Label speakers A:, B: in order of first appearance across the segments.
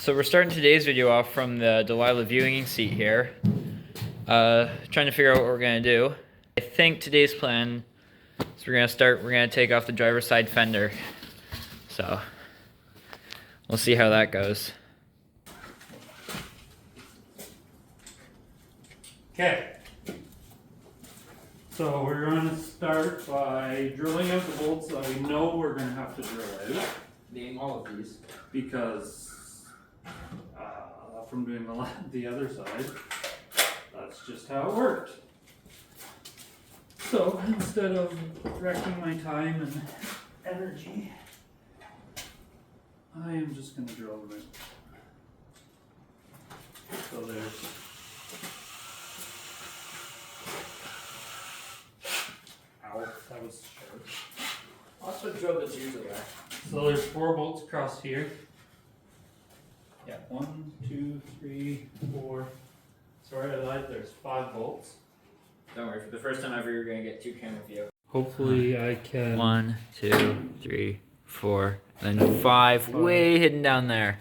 A: So we're starting today's video off from the Dalila viewing seat here. Trying to figure out what we're gonna do. I think today's plan is we're gonna take off the driver's side fender. So we'll see how that goes.
B: Okay. So we're going to start by drilling out the bolts that we know we're going to have to drill out.
A: Name all of these.
B: Because from doing the other side, that's just how it worked. So instead of wrecking my time and energy, I am just going to drill them out. So there's that was sharp.
A: Also drove this usually.
B: So there's 4 bolts across here. Yeah, 1, 2, 3, 4. Sorry, I lied. There's 5 bolts.
A: Don't worry, for the first time ever you're gonna get 2 camera view.
B: Hopefully I can.
A: 1, 2, 3, 4, then 5 way hidden down there.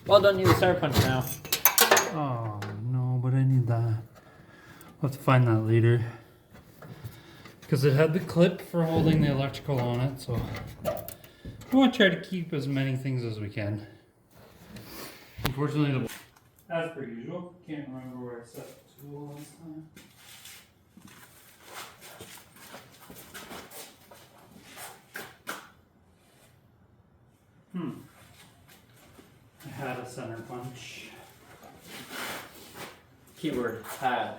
A: Well done, you need a center punch now.
B: Oh no, but I need that. I'll have to find that later. Because it had the clip for holding the electrical on it, so we want to try to keep as many things as we can. Unfortunately, as per usual, can't remember where I set the tool last time. I had a center punch.
A: Keyword, had.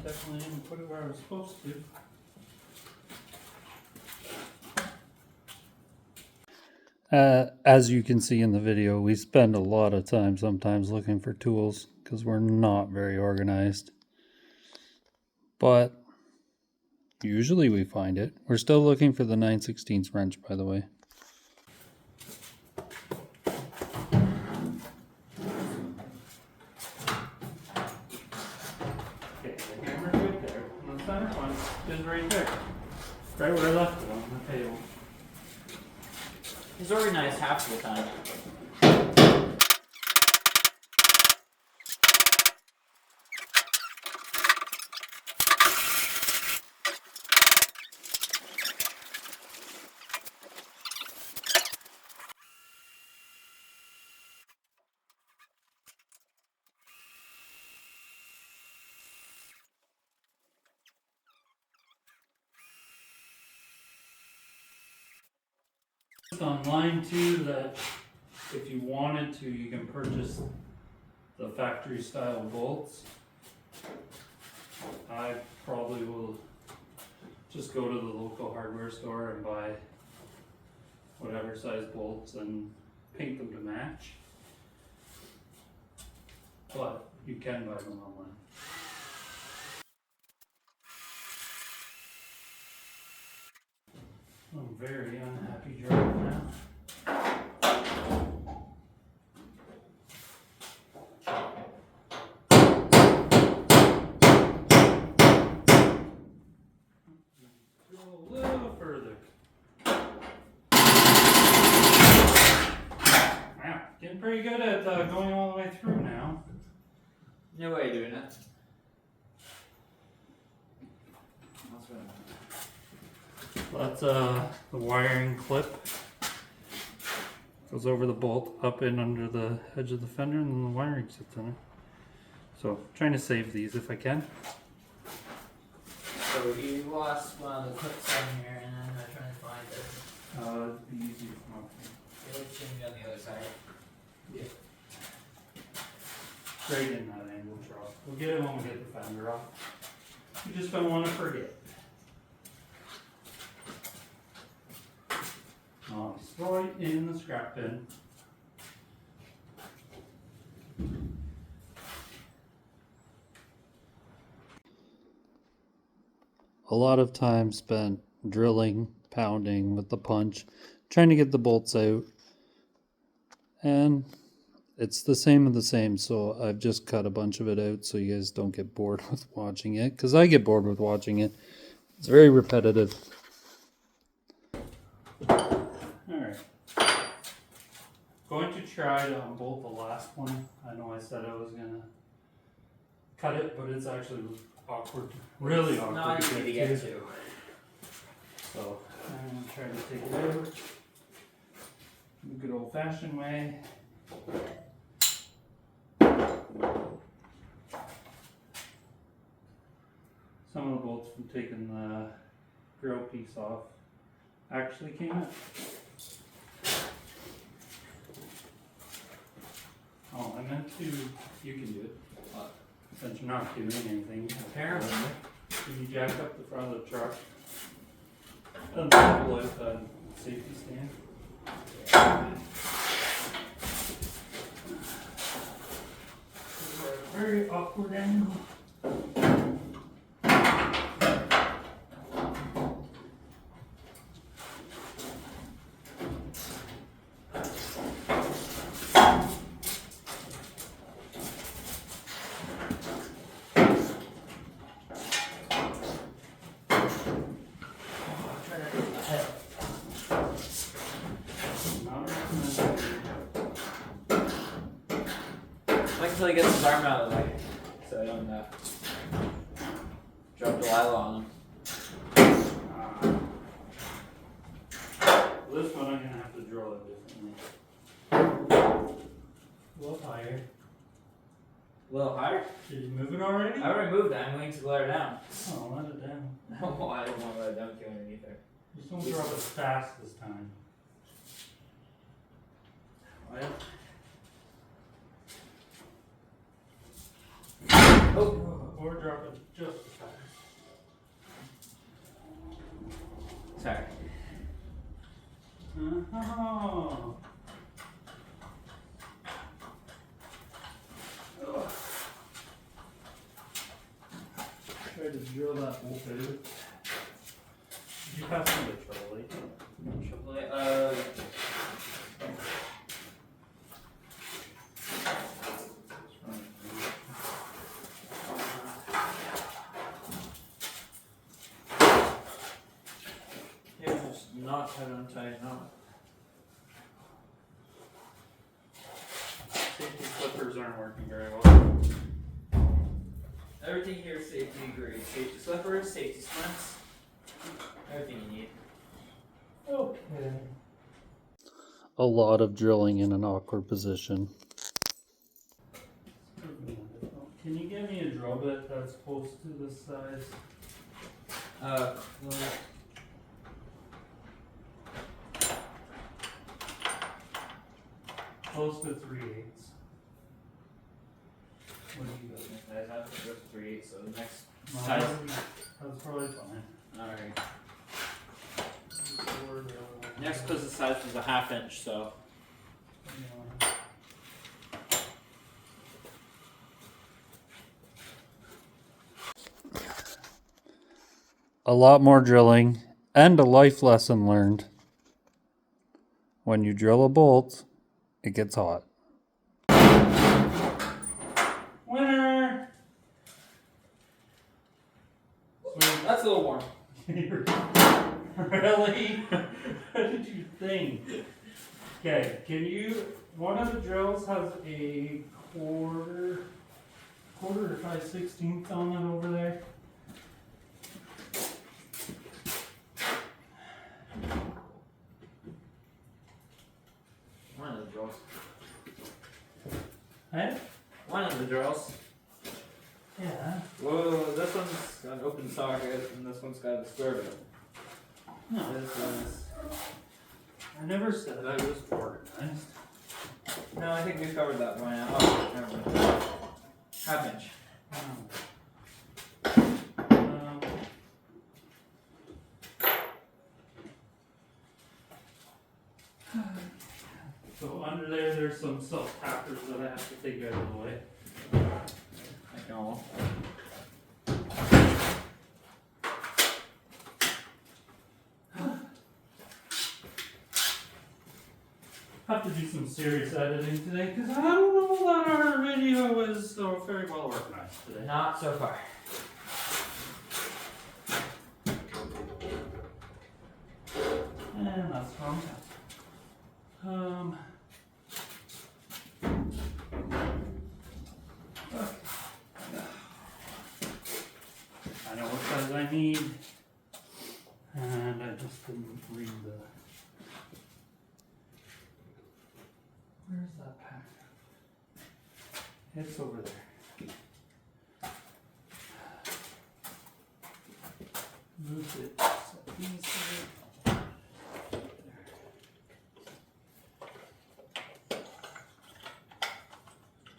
B: Definitely didn't put it where I was supposed to. As you can see in the video, we spend a lot of time sometimes looking for tools because we're not very organized. But usually we find it. We're still looking for the 9/16 wrench, by the way. Okay, the hammer's right there. And the center punch is right there. Right where I left it on the table.
A: It's organized half of the time.
B: Online too, that if you wanted to, you can purchase the factory style bolts. I probably will just go to the local hardware store and buy whatever size bolts and paint them to match. But you can buy them online. I'm very unhappy driving now. Go a little further. Wow, getting pretty good at going all the way through now.
A: No way of doing it.
B: That's the wiring clip. Goes over the bolt, up and under the edge of the fender, and then the wiring sits in it. So, trying to save these if I can.
A: So you lost one of the clips on here, and then I'm trying to find it.
B: It'd be easier from up here.
A: It should be on the other side.
B: Yeah. Straight in that angle trough. We'll get it when we get the fender off. You just don't want to forget. right in the scrap bin. A lot of time spent drilling, pounding with the punch, trying to get the bolts out. And it's the same of the same, so I've just cut a bunch of it out so you guys don't get bored with watching it, because I get bored with watching it. It's very repetitive. Alright. Going to try to unbolt the last one. I know I said I was going to cut it, but it's actually awkward. Really awkward
A: Not easy to get to.
B: So I'm going to try to take it out the good old fashioned way. Some of the bolts from taking the grill piece off actually came out. Oh, I meant to, you can do it. Since you're not doing anything.
A: Apparently.
B: Can you jack up the front of the truck? And pull out the safety stand. Very awkward angle.
A: Wait until he gets his arm out of the way, so I don't drop Dalila on him.
B: This one I'm going to have to drill it differently. A little higher.
A: A little higher?
B: Did you move it already?
A: I already moved it. I'm waiting to let her down.
B: Oh, let it down.
A: No, I don't want to let it down too underneath her.
B: Just don't drop it fast this time.
A: Well. Oh.
B: Or drop it just as fast.
A: Sorry.
B: Oh. Try to drill that bolt out. Did you pass me the trolley?
A: Yeah, just not try to untie a knot.
B: Safety slippers aren't working very well.
A: Everything here is safety grade. Safety slippers, safety splints, everything you need.
B: Okay.
C: A lot of drilling in an awkward position.
B: Can you give me a drill bit that's close to this size? Close to 3/8. What do you got?
A: I have to go to 3/8, so the next
B: No,
A: size.
B: that's probably fine.
A: Alright. Next closest size was a 1/2 inch, so.
C: A lot more drilling and a life lesson learned. When you drill a bolt, it gets hot.
B: Winner! Sweet.
A: That's a little warm.
B: Really? What did you think? Okay, can you, one of the drills has a quarter to 5/16 on it over there.
A: One of the drills.
B: Eh?
A: One of the drills.
B: Yeah.
A: Whoa, this one's got an open socket and this one's got a square bit.
B: No,
A: This one's.
B: I never said I was organized.
A: No, I think we covered that one. Oh, never mind. 1/2 inch.
B: So under there's some self-tappers that I have to take out of the way.
A: Like normal.
B: Have to do some serious editing today because I don't know that our video is very well organized today.
A: Not so far.
B: And that's wrong. I know what size I need, and I just didn't read the. Where's that pack? It's over there. Move it. So easily.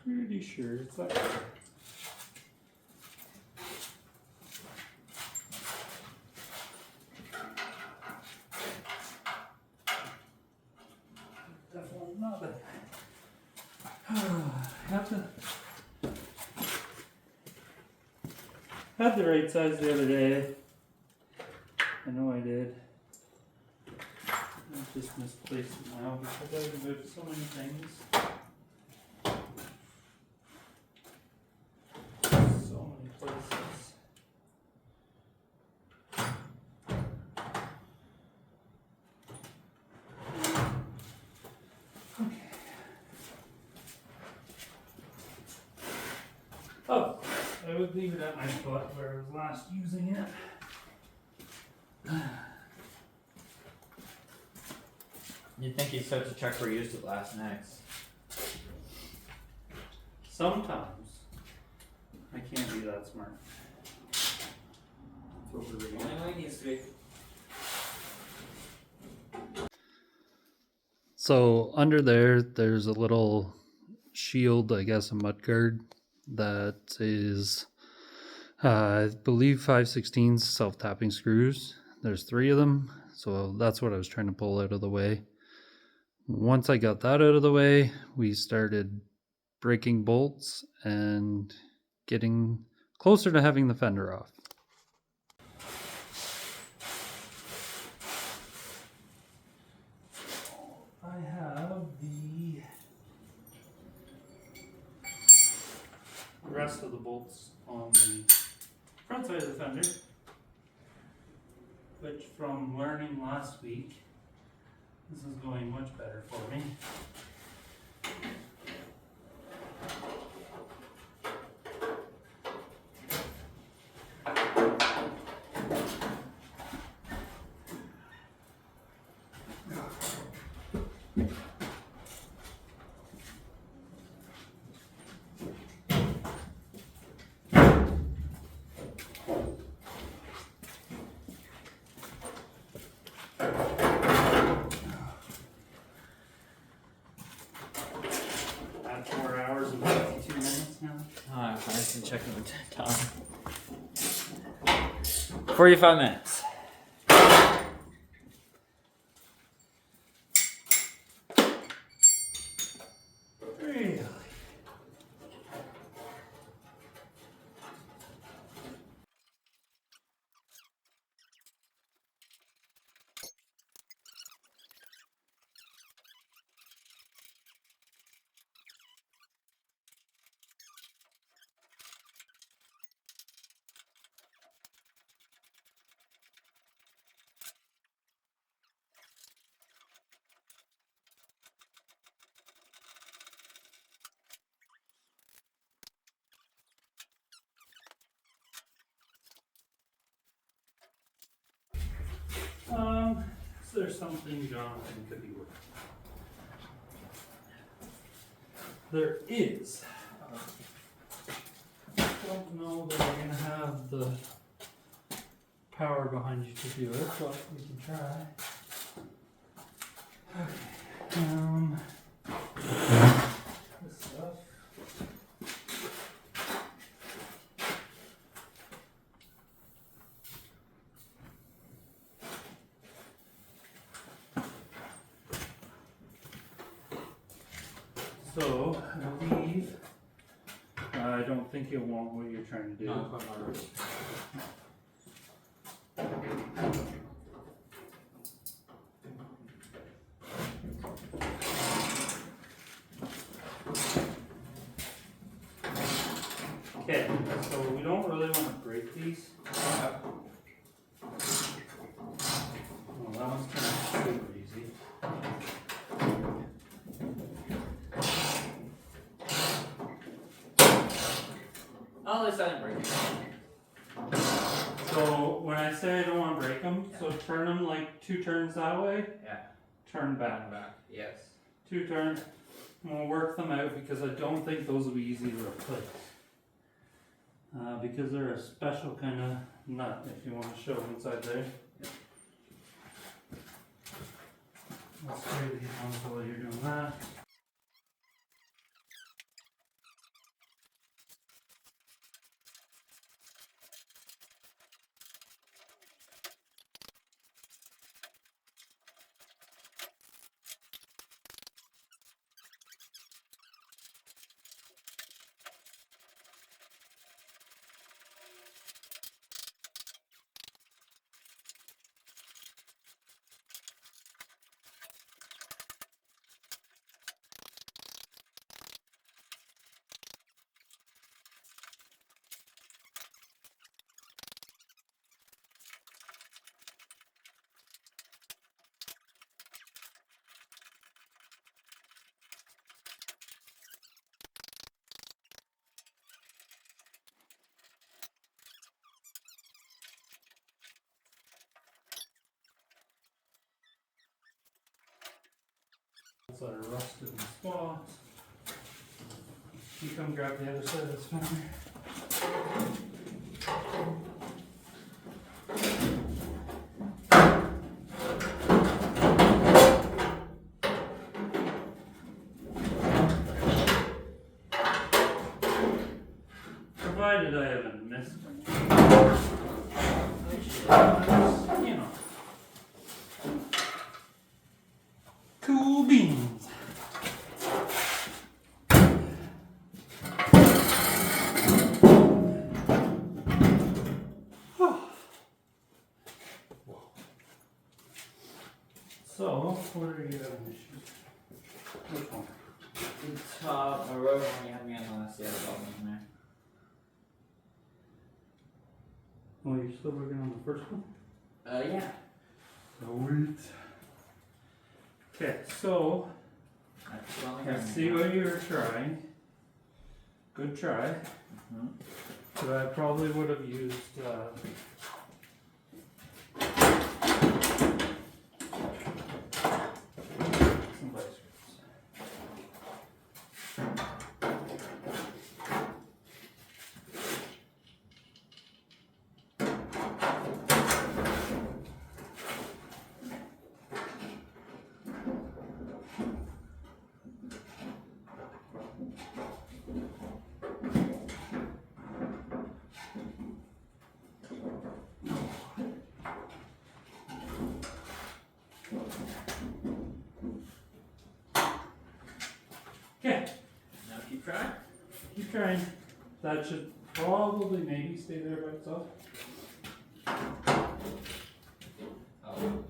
B: Pretty sure it's up there. Definitely not it. Had the right size the other day. I know I did. I just misplaced it now because I've moved so many things. So many places. Okay. Oh, I would leave it at my spot where I was last using it.
A: You'd think you'd start to check where you used it last next.
B: Sometimes I can't be that smart. It's overrated.
A: Only way it needs to be.
C: So under there's a little shield, I guess a mud guard, that is, I believe 5/16 self-tapping screws. There's 3 of them, so that's what I was trying to pull out of the way. Once I got that out of the way, we started breaking bolts and getting closer to having the fender off.
B: I have the rest of the bolts on the front side of the fender, which from learning last week, this is going much better for me. At 4 hours and 52 minutes now.
A: I can check the time. 45 minutes.
B: Really? Is there something Jonathan could be working? There is. I don't know that we're gonna have the power behind you to do it, but we can try. This stuff. So, I believe, I don't think you'll want what you're trying to do.
A: No, quite moderate.
B: Okay, so we don't really want to break these. Well, that one's kind of super easy.
A: Oh, at least I didn't break it.
B: So when I say I don't want to break them, so turn them like 2 turns that way,
A: Yeah.
B: turn back.
A: Back. Yes.
B: 2 turns, and we'll work them out because I don't think those will be easy to replace. Because they're a special kind of nut, if you want to show inside there. I'll spray these ones while you're doing that. That are rusted in spots. You come grab the other side of this fender. Provided I haven't missed anything. You know. Cool beans. So, what are you having issues? Which one?
A: The top, I wrote when you had me on the last, yeah, the bottom in there.
B: Oh, you're still working on the first one?
A: Yeah.
B: Sweet. Okay, so
A: That's all I
B: I
A: have.
B: see what you were trying. Good try.
A: Mhm.
B: But I probably would have used some vice grips. Okay,
A: Now keep trying.
B: keep trying. That should probably maybe stay there by itself.
A: Oh.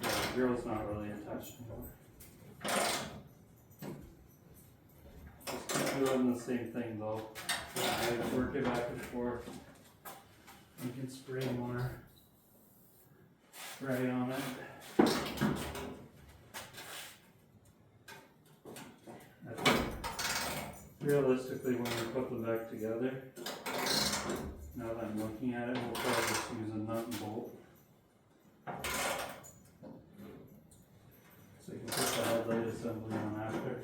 B: Yeah, the girl's not really attached anymore. Just keep doing the same thing though. I work it back and forth. You can spray more spray on it. I think realistically, when we put them back together, now that I'm looking at it, we'll probably just use a nut and bolt. So you can put the headlight assembly on after.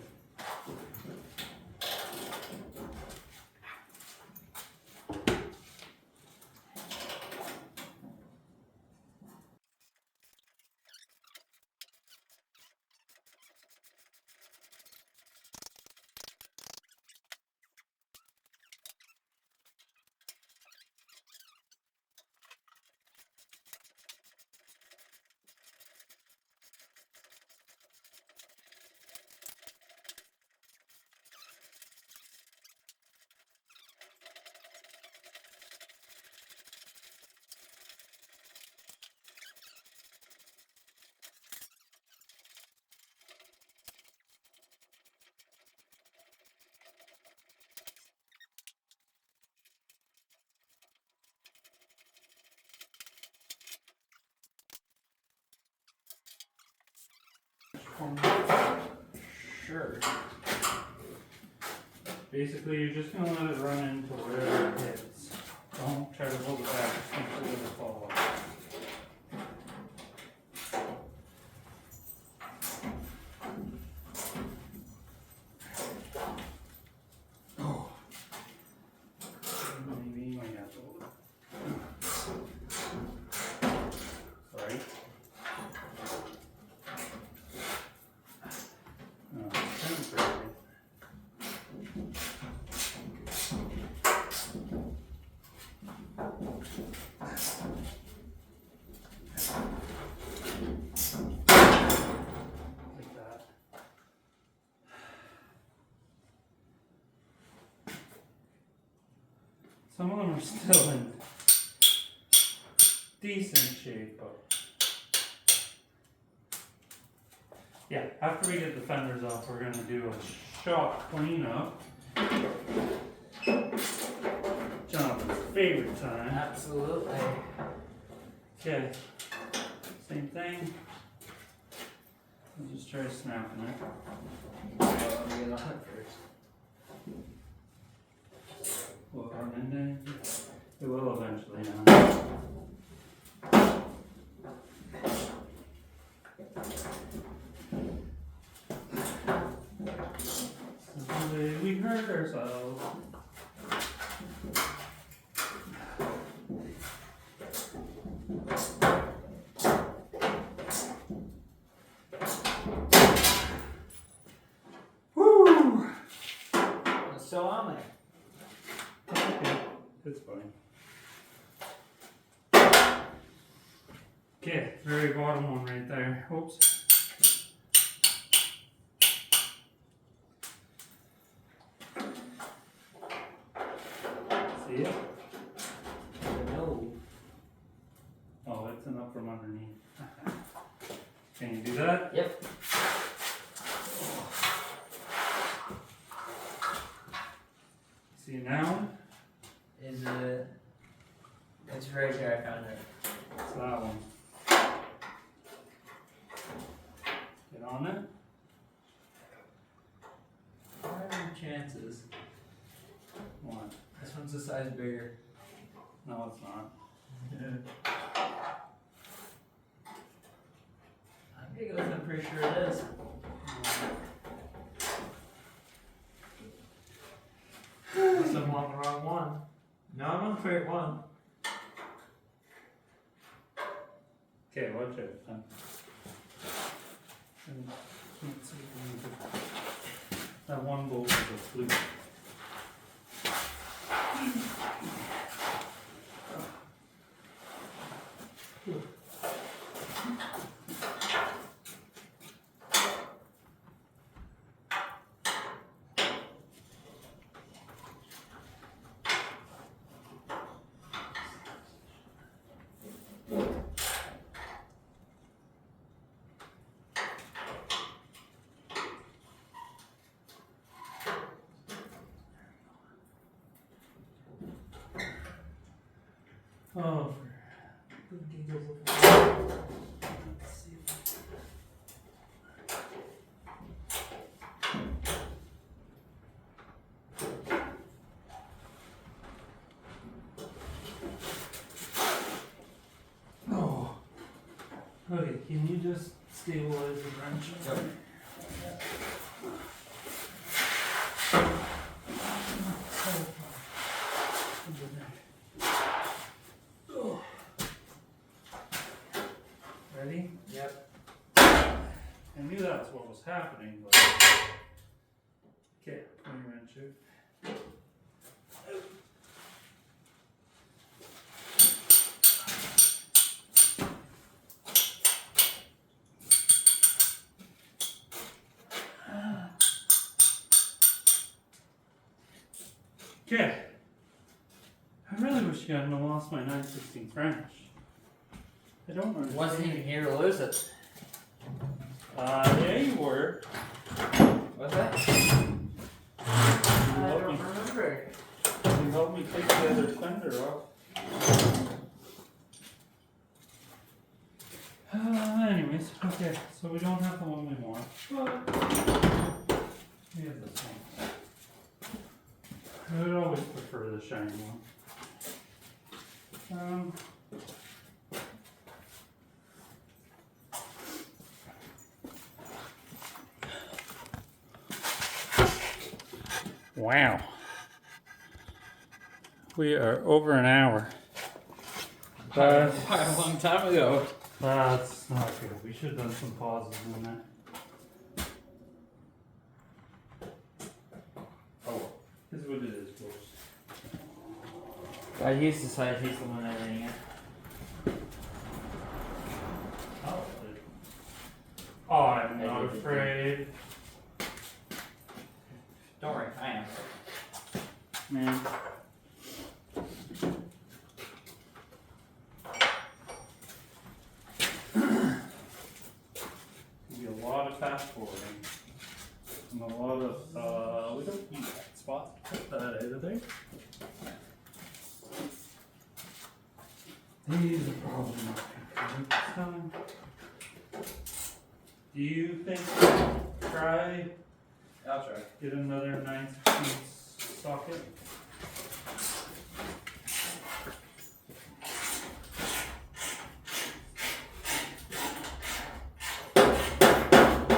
A: Sure.
C: Basically, you're just gonna let it run into wherever it hits. Don't try to hold it back, just make sure it doesn't fall off. Maybe you might have to hold it. Sorry. Oh, temporary. Like that. Some of them are still in decent shape, but yeah, after we get the fenders off, we're gonna do a shop cleanup. Jonathan's favorite time.
A: Absolutely.
C: Okay, same thing. I'll just try snapping it.
A: Let me get on it first.
C: Well, and then it will eventually now. Someday we hurt ourselves. Woo!
A: It's still on there.
C: Okay, that's fine. Okay, very bottom one right there. Oops. See it?
A: No.
C: Oh, it's enough from underneath. Can you do that?
A: Yep.
C: See it now?
A: Is it? It's right here. I found it.
C: It's that one. Get on it.
A: What are the chances?
C: What?
A: This one's a size bigger.
C: No, it's not.
A: I'm big enough, I'm pretty sure it is. Unless I'm on the wrong one. No, I'm on the right one.
C: Okay, watch it. Let's see if we can get that one bolt is a fluke. Oh, for the giggles of it. Let's see. Oh. Okay, can you just stabilize the wrench?
A: Yep.
C: Ready?
A: Yep.
C: I knew that's what was happening, but okay, put your wrench out. Okay. I really wish you hadn't lost my 9/16 wrench. I don't know.
A: Wasn't even here to lose it.
C: Yeah, you were.
A: Was that?
C: You
A: I
C: helped
A: don't
C: me,
A: remember.
C: you helped me take the other fender off.
B: Anyways, okay, so we don't have the one we want, but we have this one. I would always prefer the shiny one. Wow. We are over an hour.
A: A long time ago.
B: That's not good. We should have done some pauses in that. Oh, this is what it is, folks.
A: He's decided he's the one editing it.
B: Oh, I'm not afraid.
A: Don't worry, I am.
B: Man. Be a lot of fast forwarding. And a lot of, we don't need that spot. Put that out of there. These are probably not going to this time. Do you think try
A: I'll try.
B: get another 9/16 socket?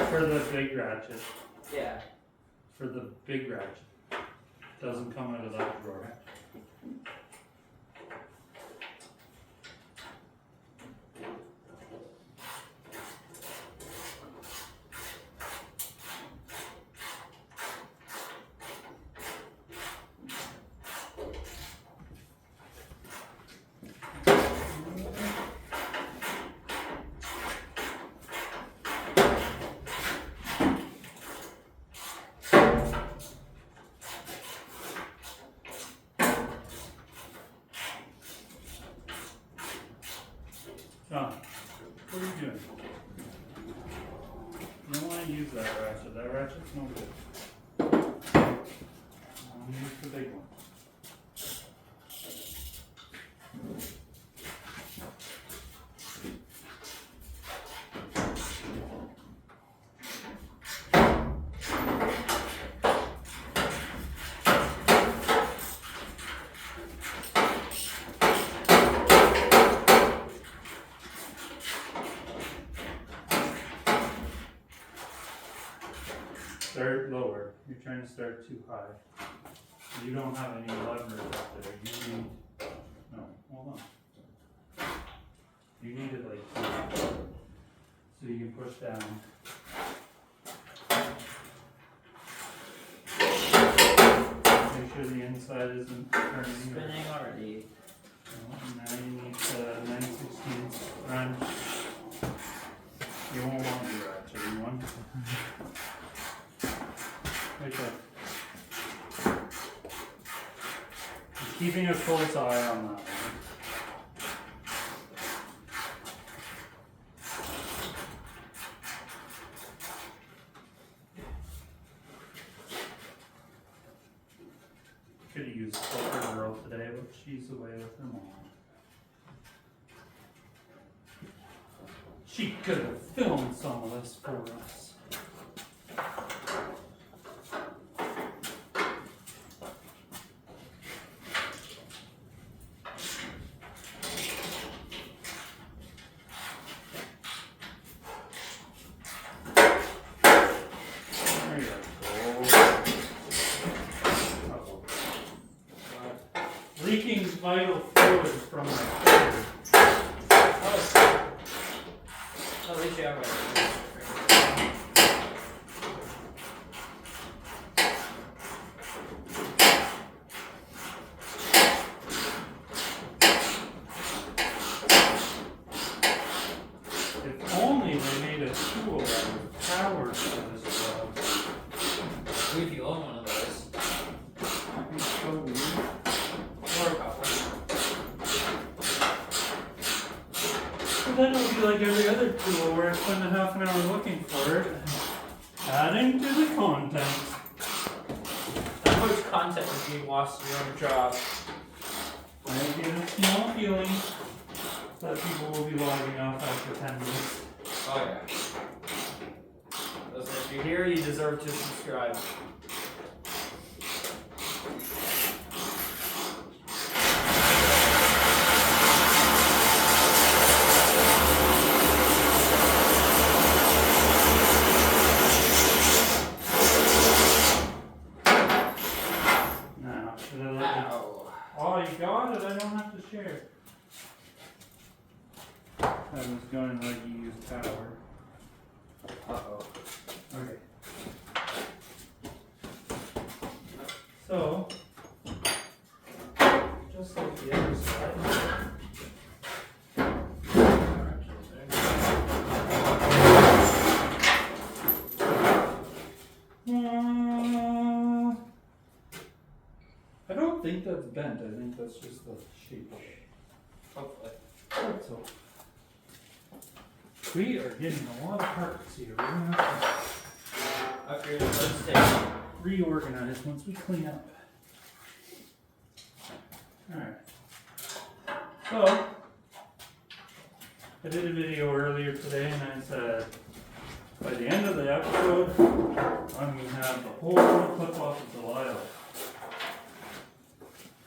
B: For the big ratchet.
A: Yeah.
B: For the big ratchet. Doesn't come out of that drawer. John, what are you doing? You don't want to use that ratchet. That ratchet's no good. I'll use the big one. Start lower. You're trying to start too high. You don't have any levers up there. You need. No, hold on. You need it like this. So you can push down. Make sure the inside isn't turning.
A: Spinning already.
B: And now you need the 9/16 wrench. You won't want the ratchet. You want. Right there. Just keeping a close eye on that one. Could have used Silver Girl today, but she's away with her mom. She could have filmed some of this for us. Leaking vital fluid from my finger.
A: Oh, at least you have a.
B: If only they made a tool that was powered for this job.
A: If you own one of those.
B: That'd be so weird.
A: Or a couple.
B: Well, then it would be like every other tool where I spend a half an hour looking for it, adding to the content.
A: How much content is being lost in your own job?
B: I get a small feeling that people will be logging off after 10 minutes.
A: Oh, Oh yeah. Listen, if you're here, you deserve to subscribe.
C: Now, should I let you?
A: Ow.
C: Oh, you got it. I don't have to share. I was going to let you use power.
A: Uh-oh.
C: Okay. So, just like the other side. I don't think that's bent. I think that's just the shape.
A: Hopefully.
C: That's all. We are getting a lot of parts here. We're gonna have
A: Okay, let's take it.
C: to reorganize once we clean up. Alright. So, I did a video earlier today and I said by the end of the episode, I'm going to have the whole clip off of Dalila.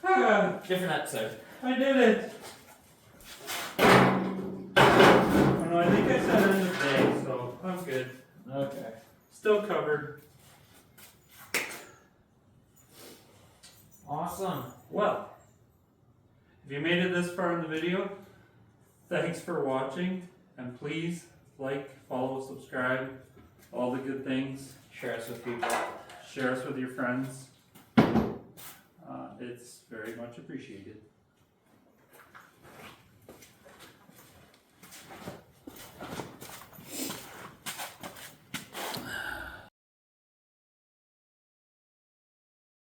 C: Ah,
A: Different episode.
C: I did it! Oh no, I think I said end of day, so I'm good.
A: Okay.
C: Still covered.
A: Awesome.
C: Well, if you made it this far in the video, thanks for watching, and please like, follow, subscribe, all the good things.
A: Share us with people.
C: Share us with your friends. It's very much appreciated.